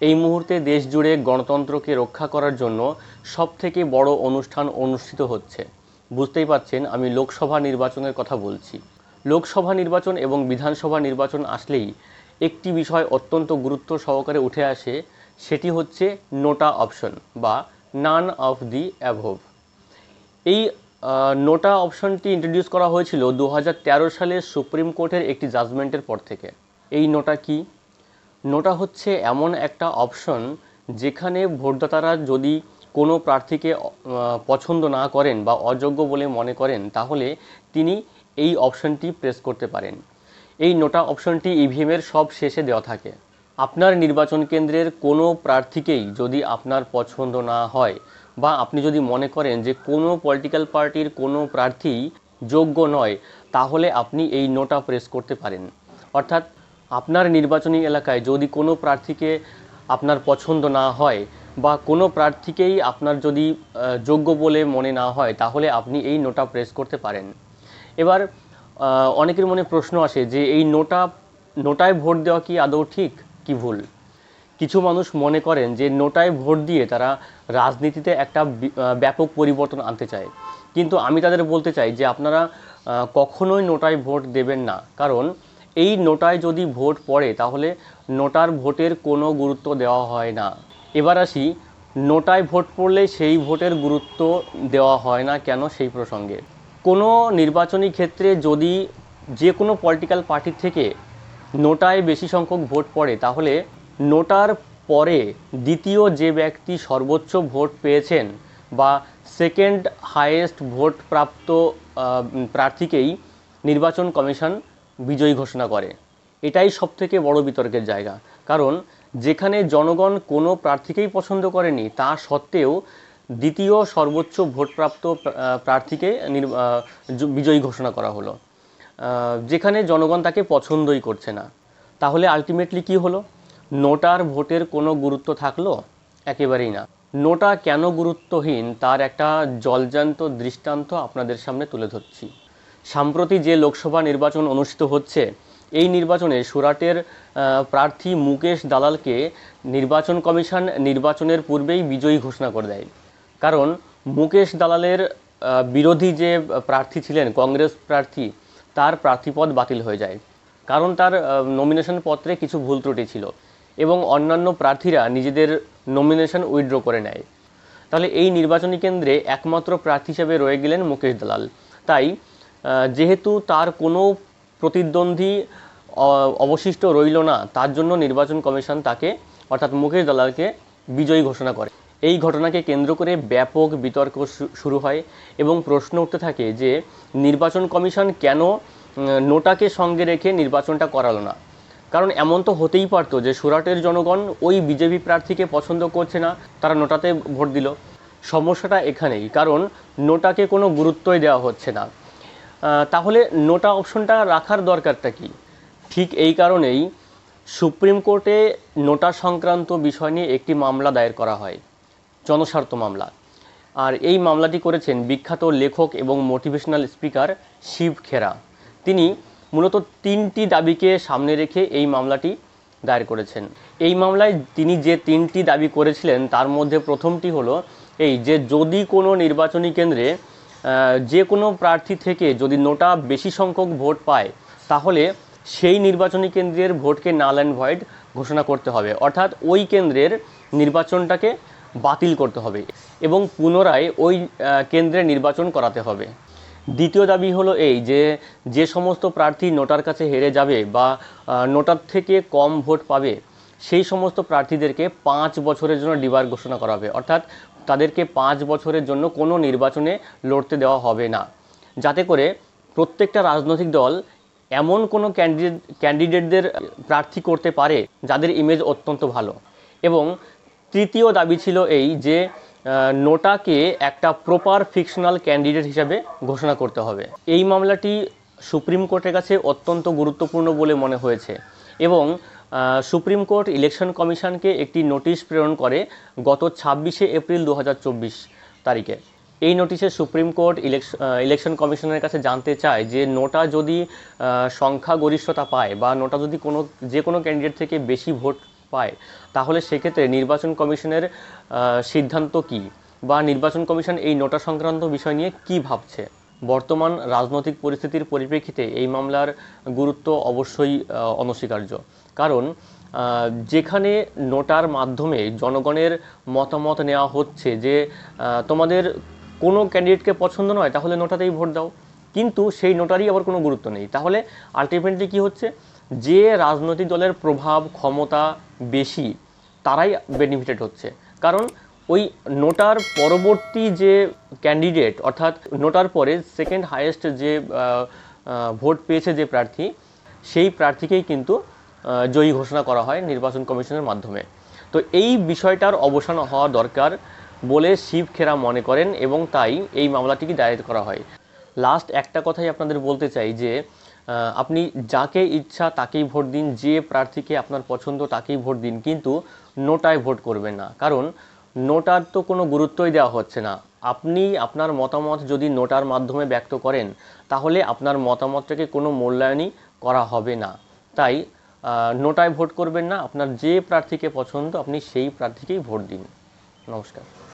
এই মুহূর্তে দেশ জুড়ে গণতন্ত্রকে রক্ষা করার জন্য সবথেকে বড় অনুষ্ঠান অনুষ্ঠিত হচ্ছে। বুঝতেই পারছেন আমি লোকসভা নির্বাচনের কথা বলছি। লোকসভা নির্বাচন এবং বিধানসভা নির্বাচন আসলেই একটি বিষয় অত্যন্ত গুরুত্ব সহকারে উঠে আসে, সেটি হচ্ছে নোটা অপশন বা নান অফ দি অ্যাভোভ। এই নোটা অপশনটি ইন্ট্রোডিউস করা হয়েছিল 2013 সালে সুপ্রিম কোর্টের একটি জাজমেন্টের পর থেকে। এই নোটা কি? নোটা হচ্ছে এমন একটা অপশন যেখানে ভোটদাতারা যদি কোনো প্রার্থীকে পছন্দ না করেন বা অযোগ্য বলে মনে করেন, তাহলে তিনি এই অপশনটি প্রেস করতে পারেন। এই নোটা অপশনটি ইভিএমের সব শেষে দেওয়া থাকে। আপনার নির্বাচন কেন্দ্রের কোনো প্রার্থীকেই যদি আপনার পছন্দ না হয় বা আপনি যদি মনে করেন যে কোনো পলিটিক্যাল পার্টির কোনো প্রার্থী যোগ্য নয়, তাহলে আপনি এই নোটা প্রেস করতে পারেন। অর্থাৎ আপনার নির্বাচনী এলাকায় যদি কোনো প্রার্থীকে আপনার পছন্দ না হয় বা কোনো প্রার্থীকেই আপনার যদি যোগ্য বলে মনে না হয়, তাহলে আপনি এই নোটা প্রেস করতে পারেন। এবার অনেকের মনে প্রশ্ন আসে যে এই নোটায় ভোট দেওয়া কি আদৌ ঠিক কি ভুল? কিছু মানুষ মনে করেন যে নোটায় ভোট দিয়ে তারা রাজনীতিতে একটা ব্যাপক পরিবর্তন আনতে চায়, কিন্তু আমি তাদের বলতে চাই যে আপনারা কখনোই নোটায় ভোট দেবেন না। কারণ এই নোটায় যদি ভোট পড়ে তাহলে নোটার ভোটের কোনো গুরুত্ব দেওয়া হয় না। এবার আসি নোটায় ভোট পড়লে সেই ভোটের গুরুত্ব দেওয়া হয় না কেন সেই প্রসঙ্গে। কোনো নির্বাচনী ক্ষেত্রে যদি যে কোনো পলিটিক্যাল পার্টি থেকে নোটায় বেশি সংখ্যক ভোট পড়ে, তাহলে নোটার পরে দ্বিতীয় যে ব্যক্তি সর্বোচ্চ ভোট পেয়েছেন বা সেকেন্ড হাইয়েস্ট ভোট প্রাপ্ত প্রার্থীকেই নির্বাচন কমিশন বিজয়ী ঘোষণা করে। এটাই সবথেকে বড় বিতর্কের জায়গা। কারণ যেখানে জনগণ কোনো প্রার্থীকেই পছন্দ করেনি, তা সত্ত্বেও দ্বিতীয় সর্বোচ্চ ভোটপ্রাপ্ত প্রার্থীকে বিজয়ী ঘোষণা করা হলো, যেখানে জনগণ তাকে পছন্দই করছে না। তাহলে আলটিমেটলি কি হলো? নোটার ভোটের কোনো গুরুত্ব থাকলো? একেবারেই না। নোটা কেন গুরুত্বহীন তার একটা জলজান্ত দৃষ্টান্ত আপনাদের সামনে তুলে ধরছি। সম্প্রতি যে লোকসভা নির্বাচন অনুষ্ঠিত হচ্ছে, এই নির্বাচনে সুরাটের প্রার্থী মুকেশ দালালকে নির্বাচন কমিশন নির্বাচনের পূর্বেই বিজয়ী ঘোষণা করে দেয়। কারণ মুকেশ দালালের বিরোধী যে প্রার্থী ছিলেন, কংগ্রেস প্রার্থী, তার প্রার্থীপদ বাতিল হয়ে যায়। কারণ তার নমিনেশন পত্রে কিছু ভুল ত্রুটি ছিল এবং অন্যান্য প্রার্থীরা নিজেদের নমিনেশন উইথড্র করে নেয়। তাহলে এই নির্বাচনী কেন্দ্রে একমাত্র প্রার্থী হিসেবে রয়ে গেলেন মুকেশ দালাল। তাই যেহেতু তার কোনো প্রতিদ্বন্দ্বী অবশিষ্ট রইল না, তার জন্য নির্বাচন কমিশন তাকে অর্থাৎ মুকেশ দালালকে বিজয়ী ঘোষণা করে। এই ঘটনাকে কেন্দ্র করে ব্যাপক বিতর্ক শুরু হয় এবং প্রশ্ন উঠতে থাকে যে নির্বাচন কমিশন কেন নোটাকে সঙ্গে রেখে নির্বাচনটা করালো না। কারণ এমন তো হতেই পারতো যে সুরাটের জনগণ ওই বিজেপি প্রার্থীকে পছন্দ করছে না, তারা নোটাতে ভোট দিল। সমস্যাটা এখানেই, কারণ নোটাকে কোনো গুরুত্বই দেওয়া হচ্ছে না। তাহলে নোটা অপশনটা রাখার দরকারটা কি? ঠিক এই কারণেই সুপ্রিম কোর্টে নোটা সংক্রান্ত বিষয় নিয়ে একটি মামলা দায়ের করা হয়, জনস্বার্থ মামলা। আর এই মামলাটি করেছেন বিখ্যাত লেখক এবং মোটিভেশনাল স্পিকার শিব খেরা। তিনি মূলত 3টি দাবিকে সামনে রেখে এই মামলাটি দায়ের করেছেন। এই মামলায় তিনি যে 3টি দাবি করেছিলেন তার মধ্যে প্রথমটি হলো এই যে যদি কোনো নির্বাচনী কেন্দ্রে যে কোনো প্রার্থী থেকে যদি নোটা বেশি সংখ্যক ভোট পায়, তাহলে সেই নির্বাচনী কেন্দ্রের ভোটকে নাল অ্যান্ড ভয়েড ঘোষণা করতে হবে। অর্থাৎ ওই কেন্দ্রের নির্বাচনটাকে বাতিল করতে হবে এবং পুনরায় ওই কেন্দ্রে নির্বাচন করাতে হবে। দ্বিতীয় দাবি হলো এই যে যে সমস্ত প্রার্থী নোটার কাছে হেরে যাবে বা নোটার থেকে কম ভোট পাবে, সেই সমস্ত প্রার্থীদেরকে 5 বছরের জন্য ডিবার ঘোষণা করা হবে। অর্থাৎ তাদেরকে 5 বছরের জন্য কোনো নির্বাচনে লড়তে দেওয়া হবে না, যাতে করে প্রত্যেকটা রাজনৈতিক দল এমন কোনো ক্যান্ডিডেটদের প্রার্থী করতে পারে যাদের ইমেজ অত্যন্ত ভালো। এবং তৃতীয় দাবি ছিল এই যে নোটাকে একটা প্রপার ফিকশনাল ক্যান্ডিডেট হিসাবে ঘোষণা করতে হবে। এই মামলাটি সুপ্রিম কোর্টের কাছে অত্যন্ত গুরুত্বপূর্ণ বলে মনে হয়েছে এবং সুপ্রিম কোর্ট ইলেকশন কমিশনকে একটি নোটিশ প্রেরণ করে গত 26শে এপ্রিল 2024 তারিখে। এই নোটিশে সুপ্রিম কোর্ট ইলেকশন কমিশনের কাছে জানতে চায় যে নোটা যদি সংখ্যাগরিষ্ঠতা পায় বা নোটা যদি যে কোনো ক্যান্ডিডেট থেকে বেশি ভোট পায়, তাহলে সেক্ষেত্রে নির্বাচন কমিশনের সিদ্ধান্ত কী, বা নির্বাচন কমিশন এই নোটা সংক্রান্ত বিষয় নিয়ে কী ভাবছে। বর্তমান রাজনৈতিক পরিস্থিতির পরিপ্রেক্ষিতে এই মামলার গুরুত্ব অবশ্যই অনস্বীকার্য। কারণ যেখানে নোটার মাধ্যমে জনগণের মতামত নেওয়া হচ্ছে যে তোমাদের কোনো ক্যান্ডিডেটকে পছন্দ নয় তাহলে নোটাতেই ভোট দাও, কিন্তু সেই নোটারই আবার কোনো গুরুত্ব নেই, তাহলে আলটিমেটলি কী হচ্ছে, যে রাজনৈতিক দলের প্রভাব ক্ষমতা বেশি তারাই বেনিফিটেড হচ্ছে। কারণ ওই নোটার পরবর্তী যে ক্যান্ডিডেট, অর্থাৎ নোটার পরে সেকেন্ড হাইয়েস্ট যে ভোট পেয়েছে যে প্রার্থী, সেই প্রার্থীকেই কিন্তু জয়ী ঘোষণা করা হয় নির্বাচন কমিশনের মাধ্যমে। তো এই বিষয়টার অবসান হওয়া দরকার বলে শিব খেরা মনে করেন, এবং তাই এই মামলাটিকে দায়ের করা হয়। লাস্ট একটা কথাই আপনাদের বলতে চাই যে আপনি যাকে ইচ্ছা তাকেই ভোট দিন, যে প্রার্থীকে আপনার পছন্দ তাকেই ভোট দিন, কিন্তু নোটায় ভোট করবেন না। কারণ নোটার তো কোনো গুরুত্বই দেওয়া হচ্ছে না। আপনি আপনার মতামত যদি নোটার মাধ্যমে ব্যক্ত করেন তাহলে আপনার মতামতটাকে কোনো মূল্যায়নই করা হবে না। তাই নোটায় ভোট করবেন না, আপনার যে প্রার্থীকে পছন্দ আপনি সেই প্রার্থীকেই ভোট দিন। নমস্কার।